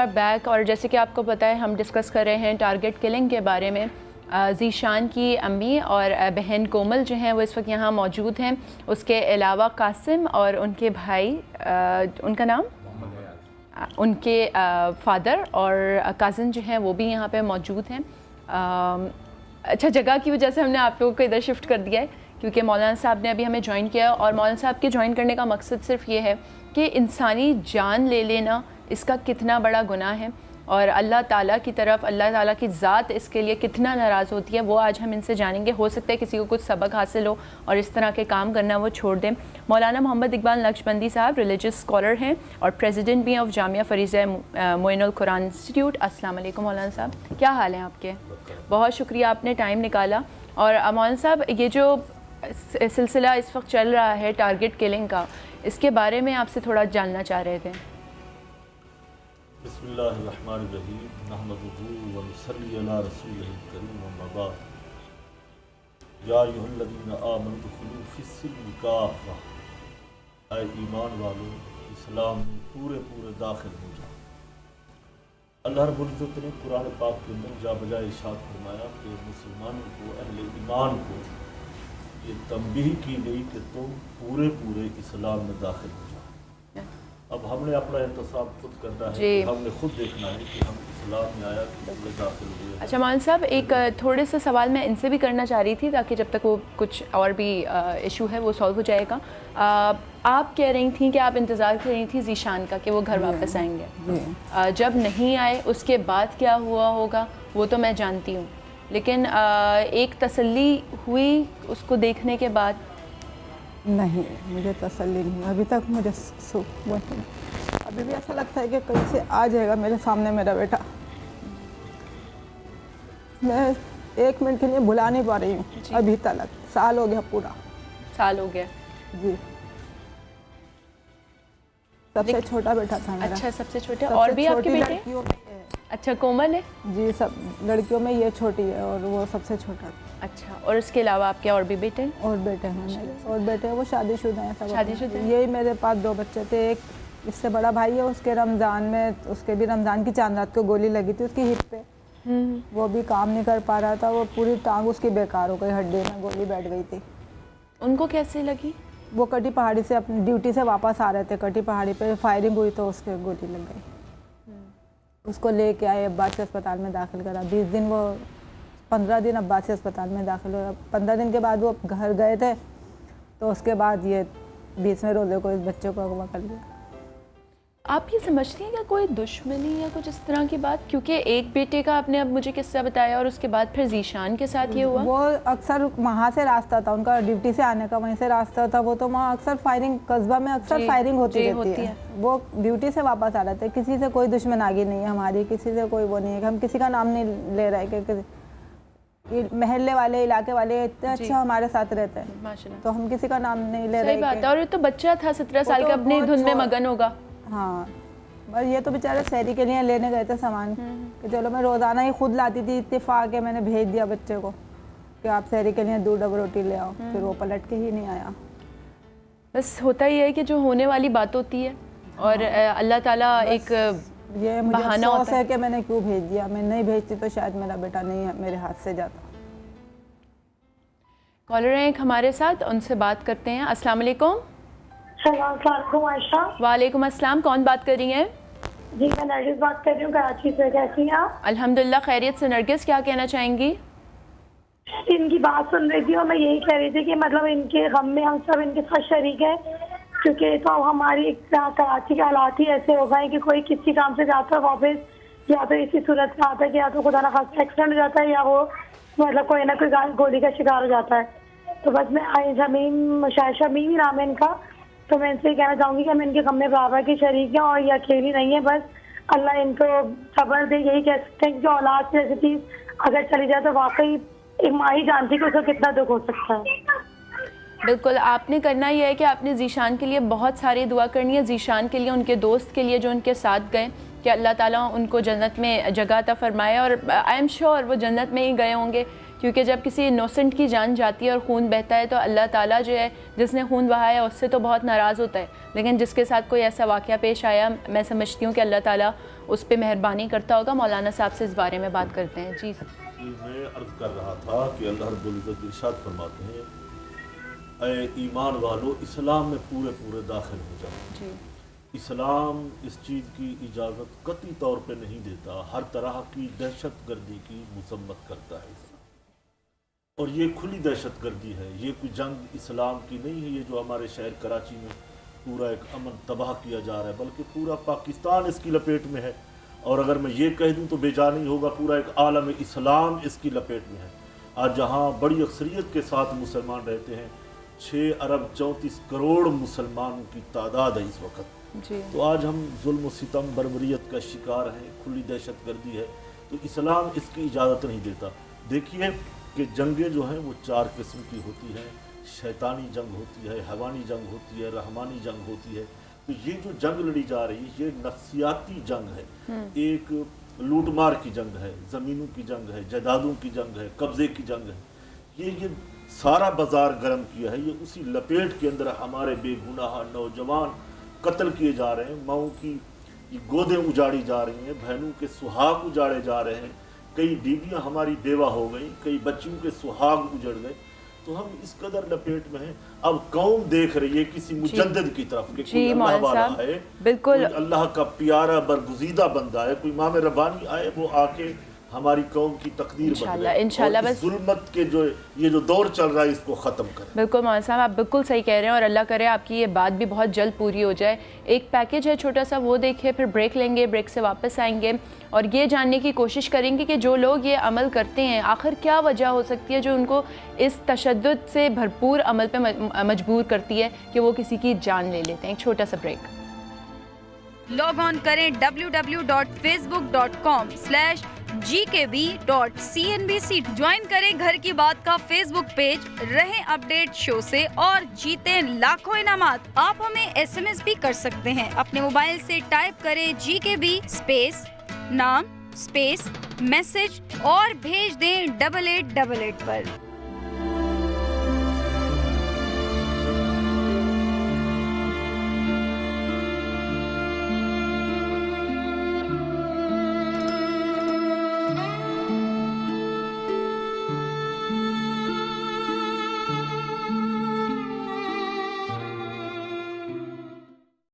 Back और जैसे कि आपको पता है हम डिस्कस कर रहे हैं टारगेट किलिंग के बारे में। ज़ीशान की अम्मी और बहन कोमल जो हैं वो इस वक्त यहाँ मौजूद हैं। उसके अलावा कासिम और उनके भाई, उनका नाम, उनके फादर और कज़न जो हैं वो भी यहाँ पे मौजूद हैं। अच्छा, जगह की वजह से हमने आप लोगों को इधर शिफ्ट कर दिया है क्योंकि मौलाना साहब ने अभी हमें ज्वाइन किया और मौलाना साहब के ज्वाइन करने का मकसद सिर्फ ये है कि इंसानी जान ले लेना इसका कितना बड़ा गुनाह है और अल्लाह ताला की तरफ, अल्लाह ताला की ज़ात इसके लिए कितना नाराज़ होती है, वो आज हम इनसे जानेंगे। हो सकता है किसी को कुछ सबक हासिल हो और इस तरह के काम करना वो छोड़ दें। मौलाना मोहम्मद इकबाल नक्शबंदी साहब रिलीजियस स्कॉलर हैं और प्रेसिडेंट भी हैं ऑफ जामिया फरीज़ा मोइनुल कुरान इंस्टीट्यूट। अस्सलाम वालेकुम मौलाना साहब, क्या हाल है आपके? बहुत शुक्रिया आपने टाइम निकाला। और मौलाना साहब, ये जो सिलसिला इस वक्त चल रहा है टारगेट किलिंग का, इसके बारे में आपसे थोड़ा जानना चाह रहे थे। बिस्मिल्लाहिर्रहमानिर्रहीम, नहमदुहु व नुसल्ली अला रसूलिहिल करीम, अम्मा बाद। या अय्युहल्लज़ीना आमनु दुखुलू फिस्सिल्मि काफ़ा, ऐ ईमान वालों, इस्लाम में पूरे पूरे दाखिल हो जाओ। अल्लाह रब्बुल इज़्ज़त ने कुरान पाक के अंदर जा बजाय इरशाद फरमाया कि मुसलमानों को, अहले ईमान को ये तंबीह की गई कि तुम पूरे पूरे इस्लाम में दाखिल हो जाओ। अब हमने अपना एहतसाब खुद करना है कि हमने खुद देखना है कि हम इस्लाम में आया कि पूरे दाखिल हुए। अच्छा मौलाना साहब, एक थोड़े से सवाल मैं इनसे भी करना चाह रही थी ताकि जब तक वो कुछ और भी इशू है वो सॉल्व हो जाएगा। आप कह रही थी कि आप इंतज़ार कर रही थी ज़ीशान का कि वो घर वापस आएंगे। जब नहीं आए उसके बाद क्या हुआ होगा वो तो मैं जानती हूँ, लेकिन एक तसल्ली हुई उसको देखने के बाद? नहीं, मुझे तसल्ली नहीं अभी तक। मुझे अभी भी ऐसा लगता है कि कहीं से आ जाएगा मेरे सामने मेरा बेटा। मैं एक मिनट के लिए भुला नहीं पा रही हूँ अभी तक। साल हो गया, पूरा साल हो गया जी। सबसे छोटा बेटा था मेरा। अच्छा, सबसे छोटा। और भी आपके बेटे? अच्छा, कोमल है जी। सब लड़कियों में ये छोटी है और वो सबसे छोटा। अच्छा, और उसके अलावा आपके और भी बेटे? और बेटे हैं मेरे, और बेटे वो शादीशुदा हैं सब। शादीशुदा? यही मेरे पास 2 बच्चे थे। एक इससे बड़ा भाई है, उसके रमज़ान में, उसके भी रमज़ान की चांद रात को गोली लगी थी उसकी हिप पे। वो भी काम नहीं कर पा रहा था, वो पूरी टांग उसकी बेकार हो गई, हड्डी में गोली बैठ गई थी। उनको कैसे लगी? वो कटी पहाड़ी से अपनी ड्यूटी से वापस आ रहे थे, कटी पहाड़ी पे फायरिंग हुई तो उसके गोली लग गई। उसको लेके आए, अब्बासी अस्पताल में दाखिल करा। 20 दिन वो 15 दिन अब्बासी अस्पताल में दाखिल हुआ। 15 दिन के बाद वो घर गए थे तो उसके बाद ये बीच में रोज़े को इस बच्चे को अगवा कर लिया। आप ये समझती हैं कि कोई दुश्मनी या कुछ इस तरह की बात? क्योंकि एक बेटे का आपने अब मुझे किस्सा बताया और उसके बाद फिर ज़ीशान के साथ ये हुआ। वो अक्सर वहाँ से रास्ता था उनका, ड्यूटी से आने का वहीं से रास्ता था। वो तो वहाँ अक्सर फायरिंग, कस्बा में अक्सर फायरिंग होती रहती है। वो ड्यूटी से वापस आ रहे थे। किसी से कोई दुश्मनागी नहीं है हमारी, किसी से कोई वो नहीं है कि हम किसी का नाम नहीं ले रहे कि महल्ले वाले, इलाके वाले इतने अच्छा हमारे साथ रहते हैं माशाल्लाह, तो हम किसी का नाम नहीं ले रहे। सही बात है। और ये तो बच्चा था 17 साल का, अपनी धुन में मगन होगा। हाँ, बस ये तो बेचारे शहरी के लिए लेने गए थे सामान कि चलो, मैं रोज़ाना ही खुद लाती थी, इत्तेफाक है मैंने भेज दिया बच्चे को कि आप शहरी के लिए 2 डब रोटी ले आओ। फिर वो पलट के ही नहीं आया। बस होता ही है कि जो होने वाली बात होती है और अल्लाह ताला एक ये मुझे अफसोस है कि मैंने क्यों भेज दिया। मैं नहीं भेजती तो शायद मेरा बेटा नहीं मेरे हाथ से जाता। कॉलर हैं एक हमारे साथ, उनसे बात करते हैं। अस्सलाम वालेकुम। वालेकुम अस्सलाम, कौन बात कर रही हैं? जी, मैं नरगिस बात कर रही हूँ कराची से। कैसी हैं आप? अल्हम्दुलिल्लाह खैरियत से। नरगिस, क्या कहना चाहेंगी? इनकी बात सुन रही थी और मैं यही कह रही थी कि मतलब इनके गम में हम सब इनके साथ शरीक हैं, क्योंकि तो हमारी कराची के हालात ही ऐसे हो गए कि कोई किसी काम से जाता है वापस, या तो इसी सूरत में आता है कि या तो खुदा ना खास्ता एक्सीडेंट हो जाता है या वो मतलब कोई ना कोई गोली का शिकार हो जाता है। तो बस मैं शमीम नाम है इनका, तो मैं इनसे कहना चाहूँगी कि हम इनके गम में बराबर की शरीक हैं और ये अकेली नहीं है। बस अल्लाह इनको सब्र दे, यही कह सकते हैं कि औलाद जैसी चीज़ अगर चली जाए तो वाकई एक माँ ही जानती है कि उसको कितना दुख हो सकता है। बिल्कुल, आपने करना यह है कि आपने ज़ीशान के लिए बहुत सारी दुआ करनी है। ज़ीशान के लिए, उनके दोस्त के लिए जो उनके साथ गए, कि अल्लाह ताला उनको जन्नत में जगह अता फरमाए। और आई एम श्योर वो जन्नत में ही गए होंगे क्योंकि जब किसी इनोसेंट की जान जाती है और खून बहता है तो अल्लाह ताला जो है जिसने खून बहाया उससे तो बहुत नाराज़ होता है, लेकिन जिसके साथ कोई ऐसा वाक़या पेश आया मैं समझती हूँ कि अल्लाह ताला उस पर मेहरबानी करता होगा। मौलाना साहब से इस बारे में बात करते हैं। जी मैं अर्ज़ कर रहा था कि अल्लाह रब्बुल इज़्ज़त इरशाद फरमाते हैं, ऐ ईमान वालों इस्लाम में पूरे पूरे दाखिल हो जाओ। जी। इस्लाम इस चीज़ की इजाज़त कतई तौर पे नहीं देता, हर तरह की दहशत गर्दी की मसम्मत करता है और ये खुली दहशत गर्दी है। ये कोई जंग इस्लाम की नहीं है, ये जो हमारे शहर कराची में पूरा एक अमन तबाह किया जा रहा है, बल्कि पूरा पाकिस्तान इसकी लपेट में है। और अगर मैं ये कह दूं तो बेजा नहीं होगा, पूरा एक आलम इस्लाम इसकी लपेट में है। आज जहां बड़ी अक्सरियत के साथ मुसलमान रहते हैं, 6 अरब 34 करोड़ मुसलमानों की तादाद है इस वक्त। तो आज हम जुल्म सितम बर्बरियत का शिकार हैं, खुली दहशत गर्दी है, तो इस्लाम इसकी इजाज़त नहीं देता। देखिए कि जंगें जो हैं वो 4 किस्म की होती हैं, शैतानी जंग होती है, हवानी जंग होती है, रहमानी जंग होती है। तो ये जो जंग लड़ी जा रही है ये नफ्सियाती जंग है, एक लूटमार की जंग है, ज़मीनों की जंग है, जायदादों की जंग है, कब्ज़े की जंग है। ये सारा बाजार गर्म किया है, ये उसी लपेट के अंदर हमारे बेगुनाह नौजवान कत्ल किए जा रहे हैं, माओं की गोदें उजाड़ी जा रही हैं, बहनों के सुहाग उजाड़े जा रहे हैं, कई बीवियां हमारी बेवा हो गई, कई बच्चियों के सुहाग उजड़ गए। तो हम इस कदर लपेट में हैं। अब कौम देख रही है किसी मुजद्दिद की तरफ कि कोई अल्लाह वाला है, बिल्कुल अल्लाह का प्यारा बरगुज़ीदा बंदा है, कोई इमाम रब्बानी आए वो आके हमारी कौम की तकदीर इंशाल्लाह बस जुल्मत के ये जो दौर चल रहा है इसको ख़त्म करें। बिल्कुल मौलाना साहब आप बिल्कुल सही कह रहे हैं और अल्लाह करे आपकी ये बात भी बहुत जल्द पूरी हो जाए। एक पैकेज है छोटा सा, वो देखिए, फिर ब्रेक लेंगे, ब्रेक से वापस आएंगे और ये जानने की कोशिश करेंगे कि जो लोग ये अमल करते हैं आखिर क्या वजह हो सकती है जो उनको इस तशद्दुद से भरपूर अमल पे मजबूर करती है कि वो किसी की जान ले लेते हैं। एक छोटा सा ब्रेक। लॉग ऑन करें www.facebook.com/gkb.cnbc। ज्वाइन करें घर की बात का फेसबुक पेज, रहें अपडेट शो से और जीतें लाखों इनामात। आप हमें SMS भी कर सकते हैं। अपने मोबाइल से टाइप करें GKB स्पेस नाम स्पेस मैसेज और भेज दें 8888 पर।